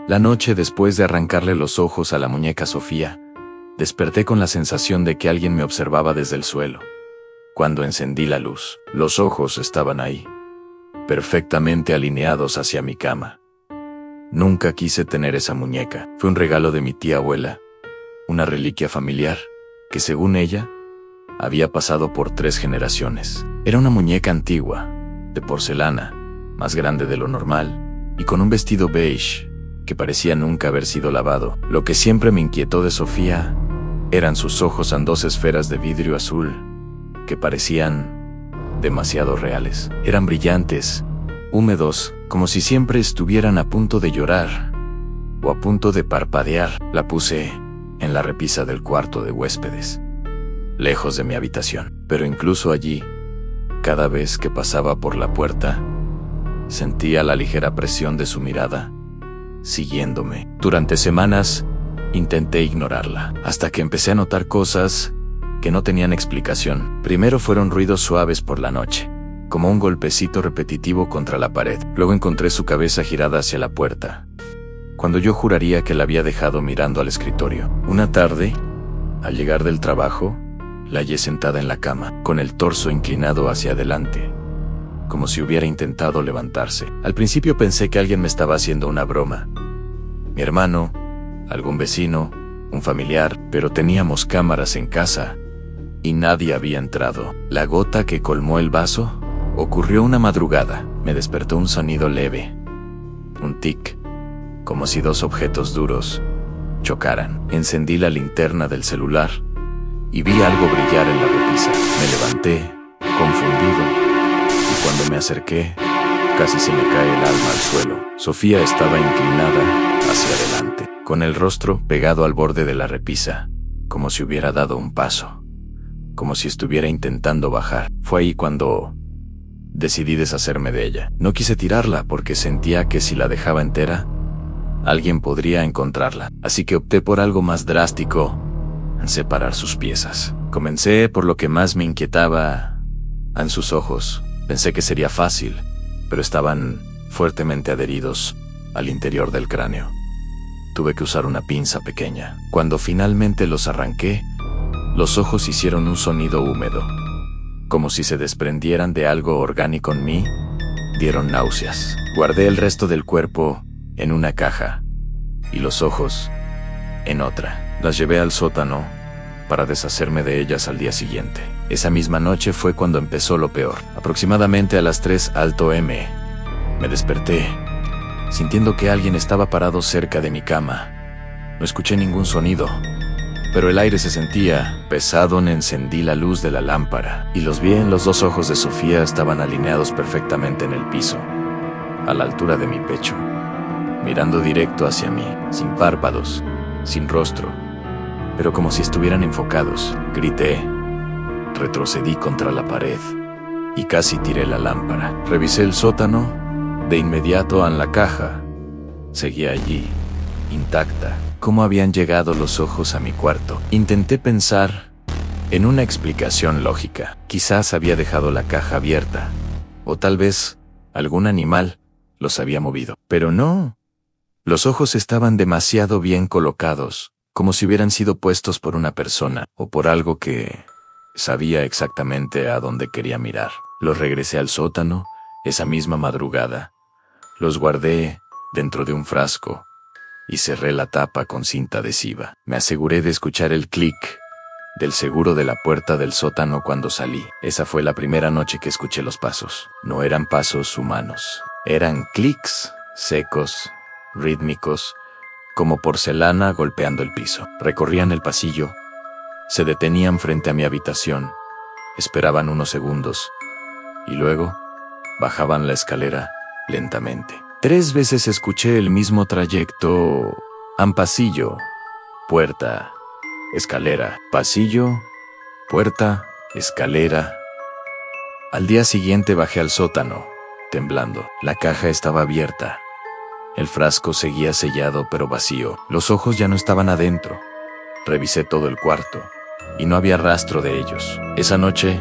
La noche después de arrancarle los ojos a la muñeca Sofía, desperté con la sensación de que alguien me observaba desde el suelo. Cuando encendí la luz, los ojos estaban ahí, perfectamente alineados hacia mi cama. Nunca quise tener esa muñeca. Fue un regalo de mi tía abuela, una reliquia familiar, que según ella, había pasado por 3 generaciones. Era una muñeca antigua, de porcelana, más grande de lo normal, y con un vestido beige, que parecía nunca haber sido lavado. Lo que siempre me inquietó de Sofía eran sus ojos en 2 esferas de vidrio azul, que parecían demasiado reales. Eran brillantes, húmedos, como si siempre estuvieran a punto de llorar o a punto de parpadear. La puse en la repisa del cuarto de huéspedes, lejos de mi habitación. Pero incluso allí, cada vez que pasaba por la puerta, sentía la ligera presión de su mirada, siguiéndome. Durante semanas, intenté ignorarla, hasta que empecé a notar cosas que no tenían explicación. Primero fueron ruidos suaves por la noche, como un golpecito repetitivo contra la pared. Luego encontré su cabeza girada hacia la puerta, cuando yo juraría que la había dejado mirando al escritorio. Una tarde, al llegar del trabajo, la hallé sentada en la cama, con el torso inclinado hacia adelante, como si hubiera intentado levantarse. Al principio pensé que alguien me estaba haciendo una broma. Mi hermano, algún vecino, un familiar, pero teníamos cámaras en casa y nadie había entrado. La gota que colmó el vaso ocurrió una madrugada. Me despertó un sonido leve, un tic, como si 2 objetos duros chocaran. Encendí la linterna del celular y vi algo brillar en la repisa. Me levanté, confundido, y cuando me acerqué, casi se me cae el alma al suelo. Sofía estaba inclinada hacia adelante, con el rostro pegado al borde de la repisa, como si hubiera dado un paso, como si estuviera intentando bajar. Fue ahí cuando decidí deshacerme de ella. No quise tirarla porque sentía que si la dejaba entera, alguien podría encontrarla. Así que opté por algo más drástico: separar sus piezas. Comencé por lo que más me inquietaba, en sus ojos. Pensé que sería fácil, pero estaban fuertemente adheridos al interior del cráneo. Tuve que usar una pinza pequeña. Cuando finalmente los arranqué, los ojos hicieron un sonido húmedo, como si se desprendieran de algo orgánico en mí. Dieron náuseas. Guardé el resto del cuerpo en una caja y los ojos en otra. Las llevé al sótano para deshacerme de ellas al día siguiente. Esa misma noche fue cuando empezó lo peor. Aproximadamente a las 3 a.m. me desperté, sintiendo que alguien estaba parado cerca de mi cama. No escuché ningún sonido, pero el aire se sentía pesado. Encendí la luz de la lámpara y los vi. Los 2 ojos de Sofía estaban alineados perfectamente en el piso, a la altura de mi pecho, mirando directo hacia mí, sin párpados, sin rostro, pero como si estuvieran enfocados. Grité, retrocedí contra la pared y casi tiré la lámpara. Revisé el sótano. De inmediato en la caja seguía allí, intacta. ¿Cómo habían llegado los ojos a mi cuarto? Intenté pensar en una explicación lógica. Quizás había dejado la caja abierta, o tal vez algún animal los había movido. Pero no. Los ojos estaban demasiado bien colocados, como si hubieran sido puestos por una persona, o por algo que sabía exactamente a dónde quería mirar. Los regresé al sótano esa misma madrugada. Los guardé dentro de un frasco y cerré la tapa con cinta adhesiva. Me aseguré de escuchar el clic del seguro de la puerta del sótano cuando salí. Esa fue la primera noche que escuché los pasos. No eran pasos humanos. Eran clics secos, rítmicos, como porcelana golpeando el piso. Recorrían el pasillo, se detenían frente a mi habitación, esperaban unos segundos y luego bajaban la escalera lentamente. 3 veces escuché el mismo trayecto: pasillo, puerta, escalera, pasillo, puerta, escalera. Al día siguiente bajé al sótano, temblando. La caja estaba abierta. El frasco seguía sellado pero vacío. Los ojos ya no estaban adentro. Revisé todo el cuarto y no había rastro de ellos. Esa noche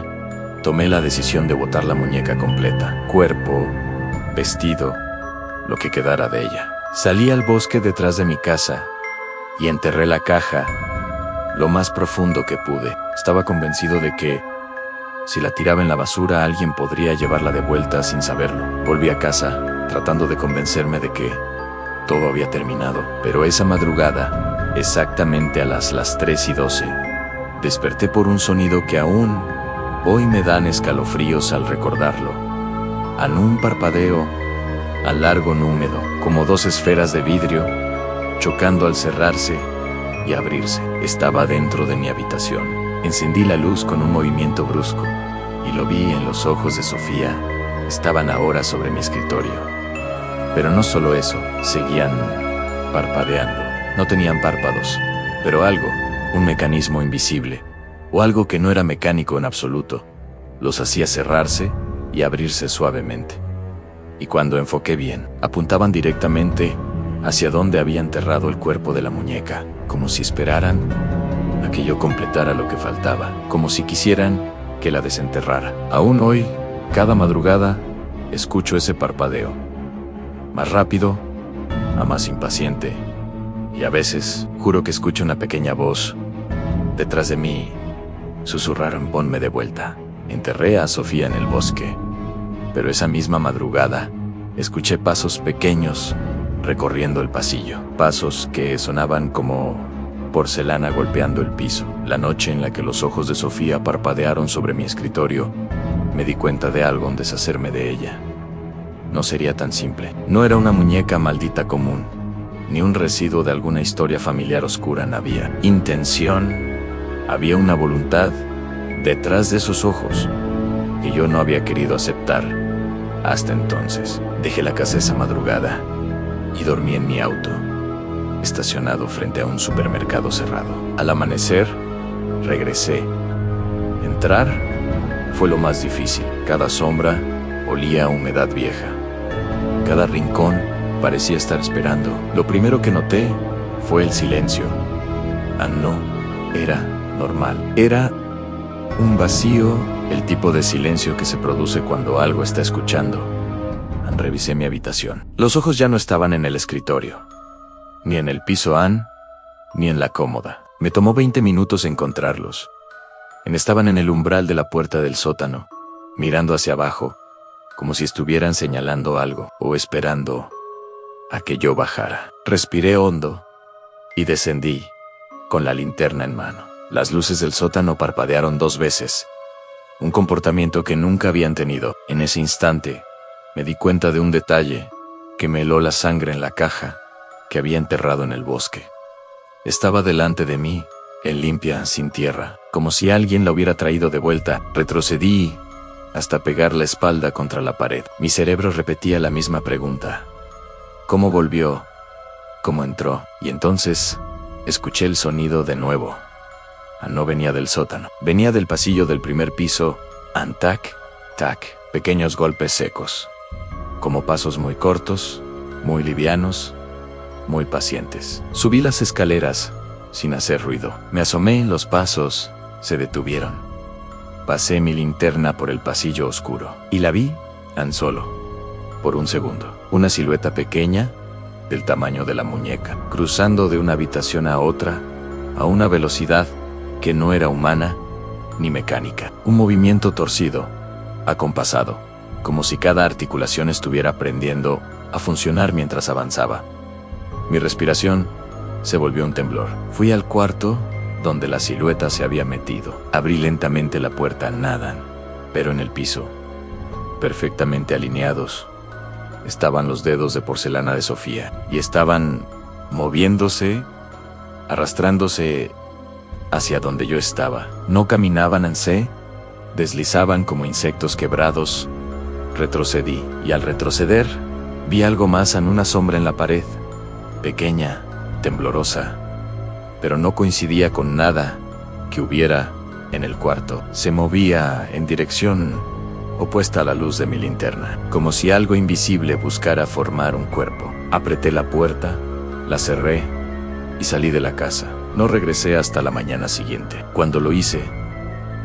tomé la decisión de botar la muñeca completa, cuerpo, vestido, lo que quedara de ella. Salí al bosque detrás de mi casa y enterré la caja lo más profundo que pude. Estaba convencido de que, si la tiraba en la basura, alguien podría llevarla de vuelta sin saberlo. Volví a casa, tratando de convencerme de que todo había terminado. Pero esa madrugada, exactamente a las 3:12, desperté por un sonido que aún hoy me dan escalofríos al recordarlo. En un parpadeo, al largo húmedo, como dos esferas de vidrio, chocando al cerrarse y abrirse. Estaba dentro de mi habitación. Encendí la luz con un movimiento brusco y lo vi en los ojos de Sofía. Estaban ahora sobre mi escritorio. Pero no solo eso, seguían parpadeando. No tenían párpados, pero algo, un mecanismo invisible, o algo que no era mecánico en absoluto, los hacía cerrarse y abrirse suavemente. Y cuando enfoqué bien, apuntaban directamente hacia donde había enterrado el cuerpo de la muñeca, como si esperaran a que yo completara lo que faltaba, como si quisieran que la desenterrara. Aún hoy, cada madrugada, escucho ese parpadeo. Más rápido, a más impaciente, y a veces juro que escucho una pequeña voz detrás de mí. Susurraron: ponme de vuelta. Enterré a Sofía en el bosque, pero esa misma madrugada escuché pasos pequeños recorriendo el pasillo, pasos que sonaban como porcelana golpeando el piso. La noche en la que los ojos de Sofía parpadearon sobre mi escritorio, me di cuenta de algo en deshacerme de ella. No sería tan simple. No era una muñeca maldita común, ni un residuo de alguna historia familiar oscura. No había intención, había una voluntad detrás de esos ojos que yo no había querido aceptar hasta entonces. Dejé la casa esa madrugada y dormí en mi auto, estacionado frente a un supermercado cerrado. Al amanecer, regresé. Entrar fue lo más difícil. Cada sombra olía a humedad vieja. Cada rincón parecía estar esperando. Lo primero que noté fue el silencio. No era normal. Era un vacío, el tipo de silencio que se produce cuando algo está escuchando. Revisé mi habitación. Los ojos ya no estaban en el escritorio, ni en el piso ni en la cómoda. Me tomó 20 minutos encontrarlos. Estaban en el umbral de la puerta del sótano, mirando hacia abajo, como si estuvieran señalando algo o esperando a que yo bajara. Respiré hondo y descendí con la linterna en mano. Las luces del sótano parpadearon 2 veces, un comportamiento que nunca habían tenido. En ese instante, me di cuenta de un detalle que me heló la sangre en la caja que había enterrado en el bosque. Estaba delante de mí, limpia, sin tierra, como si alguien la hubiera traído de vuelta. Retrocedí hasta pegar la espalda contra la pared. Mi cerebro repetía la misma pregunta: ¿cómo volvió? ¿Cómo entró? Y entonces escuché el sonido de nuevo. No venía del sótano, venía del pasillo del primer piso. Tac, tac, pequeños golpes secos, como pasos muy cortos, muy livianos, muy pacientes. Subí las escaleras sin hacer ruido. Me asomé, los pasos se detuvieron. Pasé mi linterna por el pasillo oscuro y la vi tan solo por un segundo. Una silueta pequeña, del tamaño de la muñeca, cruzando de una habitación a otra a una velocidad que no era humana ni mecánica. Un movimiento torcido, acompasado, como si cada articulación estuviera aprendiendo a funcionar mientras avanzaba. Mi respiración se volvió un temblor. Fui al cuarto donde la silueta se había metido. Abrí lentamente la puerta. Nada, pero en el piso, perfectamente alineados, estaban los dedos de porcelana de Sofía, y estaban moviéndose, arrastrándose hacia donde yo estaba. No caminaban, se deslizaban como insectos quebrados. Retrocedí, y al retroceder, vi algo más. Una sombra en la pared, pequeña, temblorosa, pero no coincidía con nada que hubiera en el cuarto. Se movía en dirección opuesta a la luz de mi linterna, como si algo invisible buscara formar un cuerpo. Apreté la puerta, la cerré y salí de la casa. No regresé hasta la mañana siguiente. Cuando lo hice,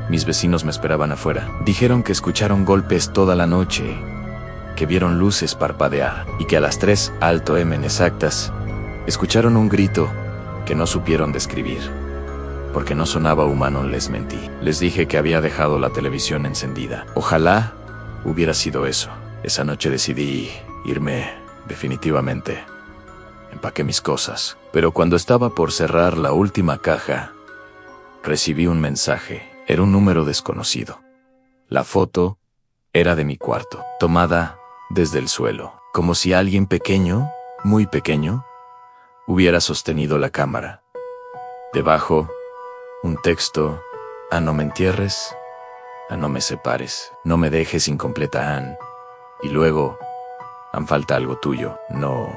mis vecinos me esperaban afuera. Dijeron que escucharon golpes toda la noche que vieron luces parpadear y que a las 3 alto M exactas escucharon un grito que no supieron describir. Porque no sonaba humano, les mentí. Les dije que había dejado la televisión encendida. Ojalá hubiera sido eso. Esa noche decidí irme definitivamente. Empaqué mis cosas. Pero cuando estaba por cerrar la última caja, recibí un mensaje. Era un número desconocido. La foto era de mi cuarto, tomada desde el suelo, como si alguien pequeño, muy pequeño, hubiera sostenido la cámara. Debajo, un texto: "Ah, no me entierres, ah, no me separes, no me dejes incompleta, Ann". Y luego, "An falta algo tuyo". No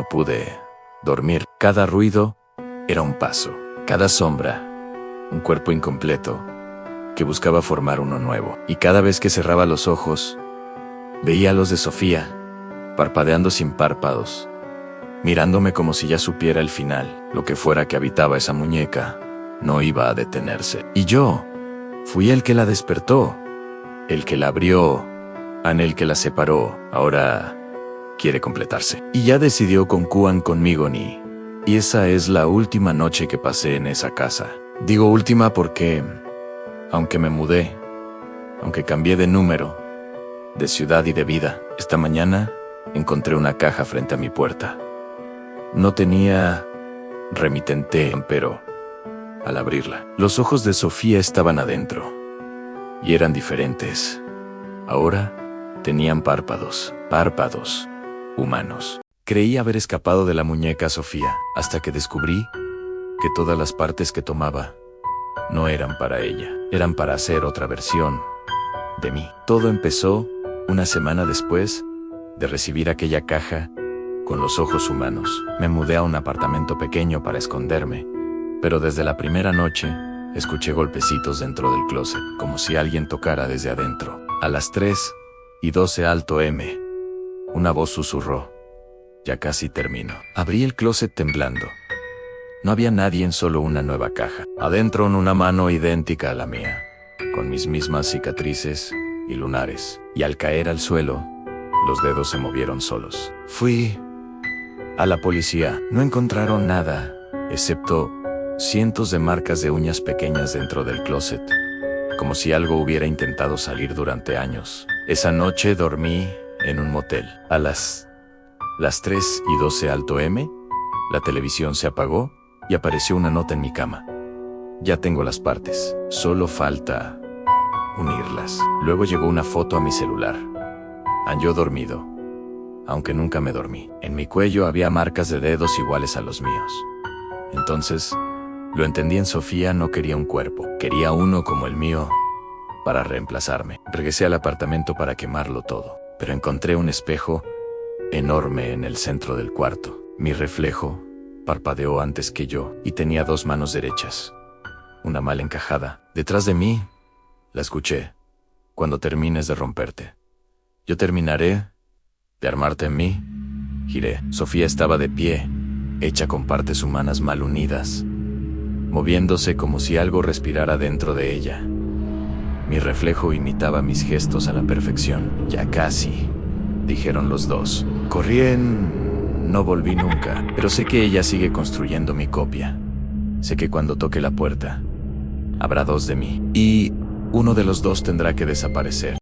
pude dormir. Cada ruido era un paso, cada sombra, un cuerpo incompleto que buscaba formar uno nuevo. Y cada vez que cerraba los ojos, veía a los de Sofía, parpadeando sin párpados, mirándome como si ya supiera el final. Lo que fuera que habitaba esa muñeca no iba a detenerse. Y yo fui el que la despertó, el que la abrió, el que la separó. Ahora quiere completarse. Y ya decidió concúan conmigo ni. Y esa es la última noche que pasé en esa casa. Digo última porque, aunque me mudé, aunque cambié de número, de ciudad y de vida, esta mañana encontré una caja frente a mi puerta. No tenía remitente, pero al abrirla, los ojos de Sofía estaban adentro. Y eran diferentes. Ahora tenían párpados humanos. Creí haber escapado de la muñeca Sofía, hasta que descubrí que todas las partes que tomaba no eran para ella, eran para hacer otra versión de mí. Todo empezó una semana después de recibir aquella caja con los ojos humanos. Me mudé a un apartamento pequeño para esconderme, pero desde la primera noche escuché golpecitos dentro del closet, como si alguien tocara desde adentro. A las 3:12 alto M, una voz susurró: "Ya casi termino". Abrí el closet temblando. No había nadie, en solo una nueva caja. Adentro, una mano idéntica a la mía, con mis mismas cicatrices y lunares. Y al caer al suelo, los dedos se movieron solos. Fui a la policía. No encontraron nada, excepto cientos de marcas de uñas pequeñas dentro del closet, como si algo hubiera intentado salir durante años. Esa noche dormí en un motel. A las 3:12 alto M, la televisión se apagó y apareció una nota en mi cama: "Ya tengo las partes, solo falta unirlas". Luego llegó una foto a mi celular. Yo dormido, aunque nunca me dormí. En mi cuello había marcas de dedos iguales a los míos. Entonces, lo entendí. En Sofía no quería un cuerpo, quería uno como el mío para reemplazarme. Regresé al apartamento para quemarlo todo, pero encontré un espejo enorme en el centro del cuarto. Mi reflejo parpadeó antes que yo y tenía 2 manos derechas, una mal encajada. Detrás de mí, la escuché: "Cuando termines de romperte, yo terminaré de armarte en mí". Giré. Sofía estaba de pie, hecha con partes humanas mal unidas, moviéndose como si algo respirara dentro de ella. Mi reflejo imitaba mis gestos a la perfección. "Ya casi", dijeron los dos. Corrí no volví nunca, pero sé que ella sigue construyendo mi copia. Sé que cuando toque la puerta, habrá 2 de mí, y uno de los 2 tendrá que desaparecer.